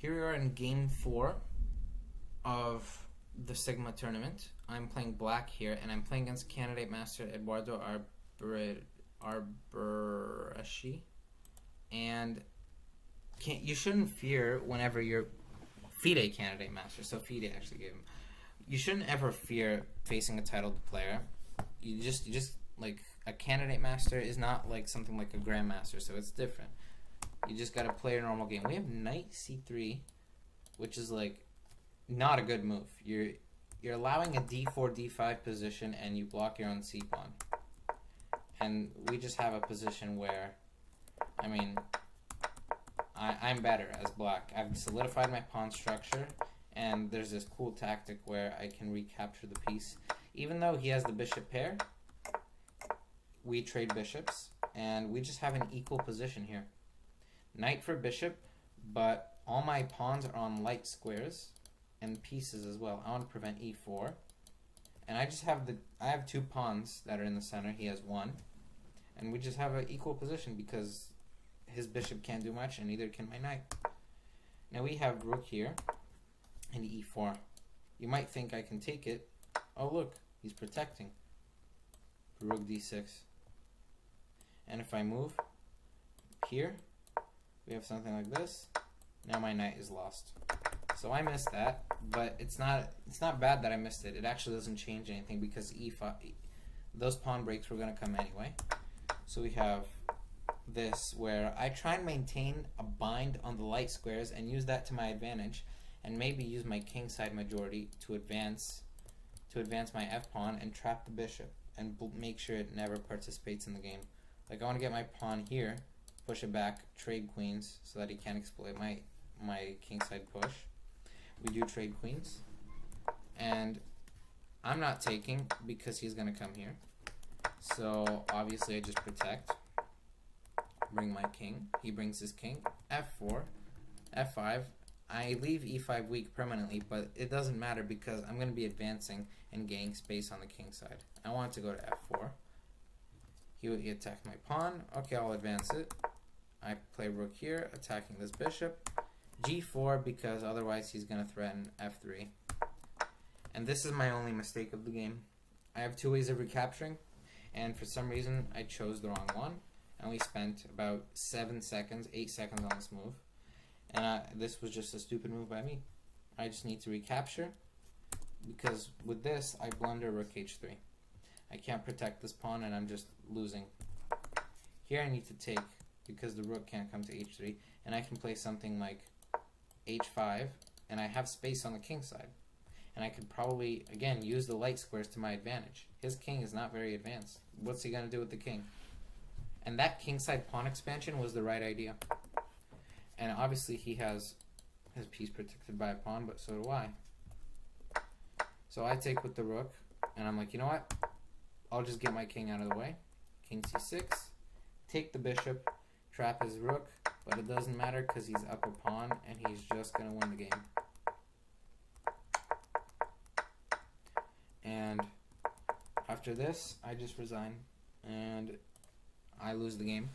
Here we are in game 4 of the Sigma tournament. I'm playing black here, and I'm playing against candidate master Eduardo Arberashi. And you shouldn't fear whenever you're FIDE candidate master. So FIDE actually gave him. You shouldn't ever fear facing a titled player. You just like a candidate master is not like something like a grandmaster, so it's different. You just gotta play a normal game. We have knight c3, which is like not a good move. You're allowing a d4 d5 position, and you block your own c pawn. And we just have a position where, I mean, I'm better as black. I've solidified my pawn structure, and there's this cool tactic where I can recapture the piece. Even though he has the bishop pair, we trade bishops, and we just have an equal position here. Knight for bishop, but all my pawns are on light squares and pieces as well. I want to prevent e4, and I have 2 pawns that are in the center. He has 1, and we just have an equal position because his bishop can't do much, and neither can my knight. Now we have rook here and e4. You might think I can take it. Oh look, he's protecting. Rook d6, and if I move here, we have something like this. Now my knight is lost. So I missed that, but it's not bad that I missed it. It actually doesn't change anything because e5, those pawn breaks were going to come anyway. So we have this where I try and maintain a bind on the light squares and use that to my advantage, and maybe use my kingside majority to advance my f pawn and trap the bishop and make sure it never participates in the game. Like I want to get my pawn here, push it back, trade queens so that he can't exploit my kingside push. We do trade queens, and I'm not taking because he's going to come here. So obviously I just protect, bring my king, he brings his king, f4, f5. I leave e5 weak permanently, but it doesn't matter because I'm going to be advancing and gaining space on the king side. I want to go to f4. He attacked my pawn. Okay, I'll advance it. I play rook here, attacking this bishop. g4, because otherwise he's going to threaten f3. And this is my only mistake of the game. I have 2 ways of recapturing, and for some reason I chose the wrong one. And we spent about 8 seconds on this move. And this was just a stupid move by me. I just need to recapture, because with this I blunder rook h3. I can't protect this pawn, and I'm just losing. Here I need to take, because the rook can't come to h3, and I can play something like h5, and I have space on the king side. And I could probably, again, use the light squares to my advantage. His king is not very advanced. What's he going to do with the king? And that kingside pawn expansion was the right idea. And obviously he has his piece protected by a pawn, but so do I. So I take with the rook, and I'm like, you know what? I'll just get my king out of the way. King c6, take the bishop, trap his rook, but it doesn't matter because he's up a pawn, and he's just going to win the game. And after this, I just resign, and I lose the game.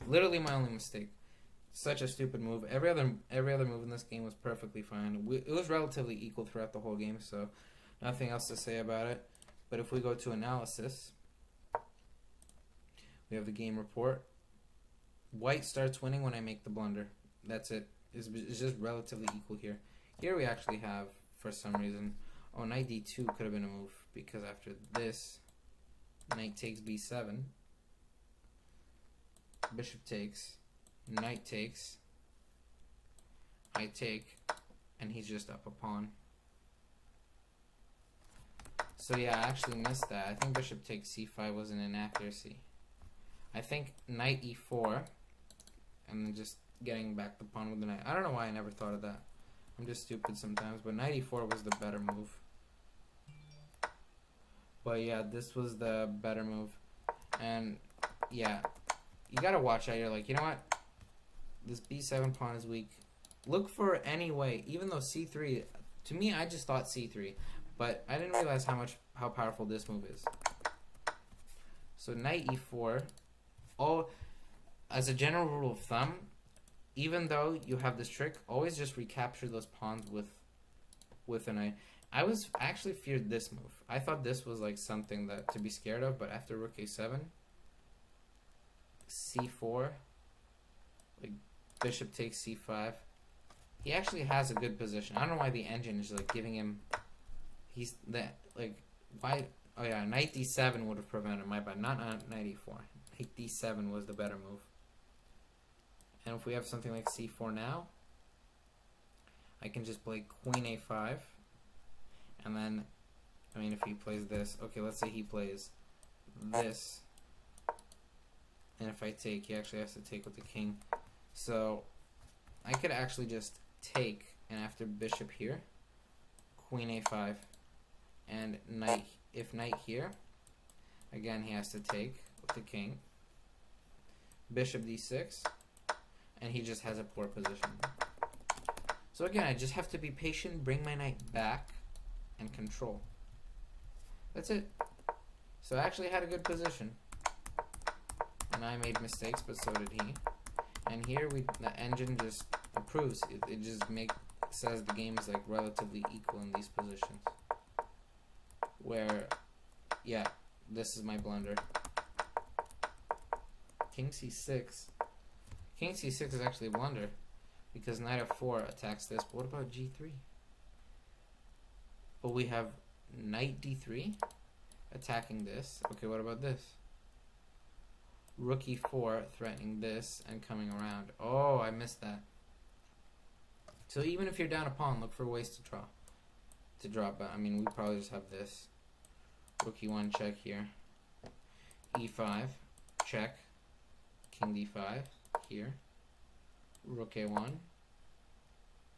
Literally my only mistake. Such a stupid move. Every other move in this game was perfectly fine. It was relatively equal throughout the whole game, so nothing else to say about it. But if we go to analysis, we have the game report. White starts winning when I make the blunder. That's it. It's just relatively equal here. Here we actually have, for some reason, knight d2 could have been a move, because after this, knight takes b7, bishop takes, knight takes, I take, and he's just up a pawn. So yeah, I actually missed that. I think bishop takes c5 was an inaccuracy. I think knight e4, and then just getting back the pawn with the knight. I don't know why I never thought of that. I'm just stupid sometimes, but knight e4 was the better move. But yeah, this was the better move. And yeah, you gotta watch out. You're like, you know what? This b7 pawn is weak. Look for any way, even though c3, to me, I just thought c3. But I didn't realize how powerful this move is. So knight e4. As a general rule of thumb, even though you have this trick, always just recapture those pawns with a knight. I was actually feared this move. I thought this was like something that to be scared of, but after rook a7, c4, like bishop takes c5, he actually has a good position. I don't know why the engine is like giving him. He's that like why? Oh yeah, knight d7 would have prevented my bad. Not knight e4. Knight d7 was the better move. And if we have something like c4 now, I can just play queen a5. And then, I mean, if he plays this, okay, let's say he plays this. And if I take, he actually has to take with the king. So, I could actually just take, and after bishop here, queen a5, and knight, if knight here, again, he has to take with the king. Bishop d6, and he just has a poor position. So again, I just have to be patient, bring my knight back, and control. That's it. So I actually had a good position. And I made mistakes, but so did he. And here the engine just approves. It just says the game is like relatively equal in these positions. Where, yeah, this is my blunder. King c6. King c6 is actually a blunder because knight f4 attacks this. But what about g3? But we have knight d3 attacking this. Okay, what about this? Rook e4 threatening this and coming around. Oh, I missed that. So even if you're down a pawn, look for ways to draw. But I mean, we probably just have this. Rook e1 check here. e5 check. King d5 here. Rook a1.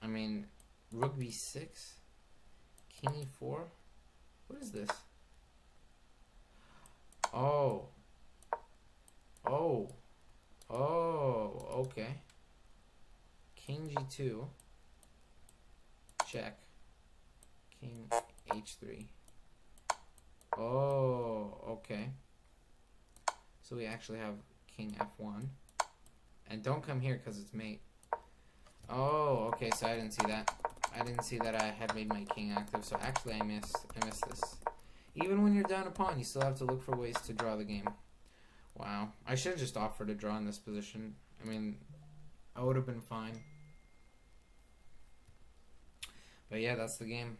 I mean, rook b6. King e4? What is this? Oh. Oh. Oh, okay. King g2. Check. King h3. Oh, okay. So we actually have king f1. And don't come here because it's mate. Oh, okay, so I didn't see that. I didn't see that I had made my king active, so actually I missed this. Even when you're down a pawn, you still have to look for ways to draw the game. Wow. I should have just offered to draw in this position. I mean, I would have been fine. But yeah, that's the game.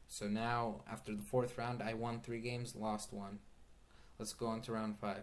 So now, after the 4th round, I won 3 games, lost 1. Let's go on to round 5.